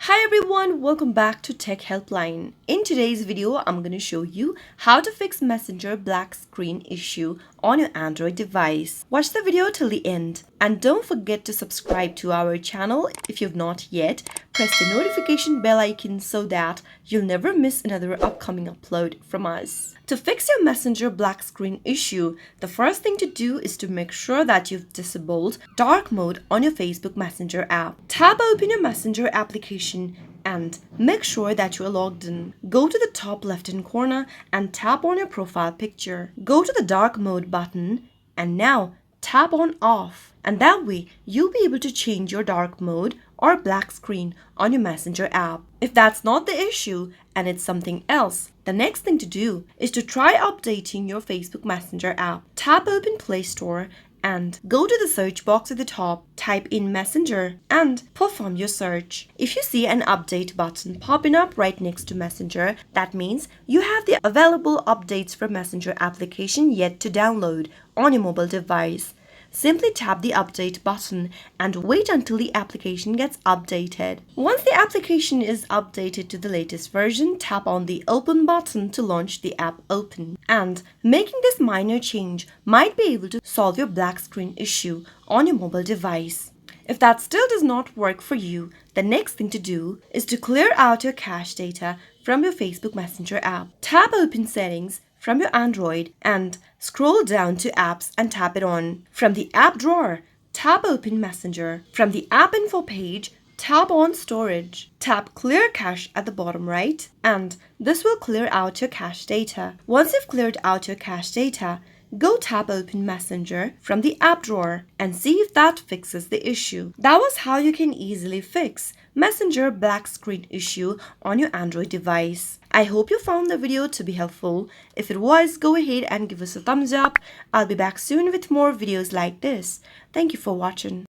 Hi everyone, welcome back to Tech Helpline. In today's video, I'm going to show you how to fix Messenger black screen issue on your Android device. Watch the video till the end and don't forget to subscribe to our channel if you've not yet. Press the notification bell icon so that you'll never miss another upcoming upload from us. To fix your Messenger black screen issue, the first thing to do is to make sure that you've disabled dark mode on your Facebook Messenger app. Tap open your Messenger application and make sure that you're logged in. Go to the top left-hand corner and tap on your profile picture. Go to the dark mode button and now tap on off, and that way you'll be able to change your dark mode or black screen on your Messenger app. If that's not the issue and it's something else, the next thing to do is to try updating your Facebook Messenger app. Tap open Play Store and go to the search box at the top, type in Messenger and perform your search. If you see an update button popping up right next to Messenger, that means you have the available updates for Messenger application yet to download on your mobile device. Simply tap the update button and wait until the application gets updated. Once the application is updated to the latest version, tap on the open button to launch the app open. And making this minor change might be able to solve your black screen issue on your mobile device. If that still does not work for you, the next thing to do is to clear out your cache data from your Facebook Messenger app. Tap Open Settings from your Android and scroll down to Apps and tap it on. From the app drawer, tap Open Messenger. From the app info page, tap on Storage. Tap Clear Cache at the bottom right, and this will clear out your cache data. Once you've cleared out your cache data, go tap Open Messenger from the app drawer and see if that fixes the issue. That was how you can easily fix Messenger black screen issue on your Android device. I hope you found the video to be helpful. If it was, go ahead and give us a thumbs up. I'll be back soon with more videos like this. Thank you for watching.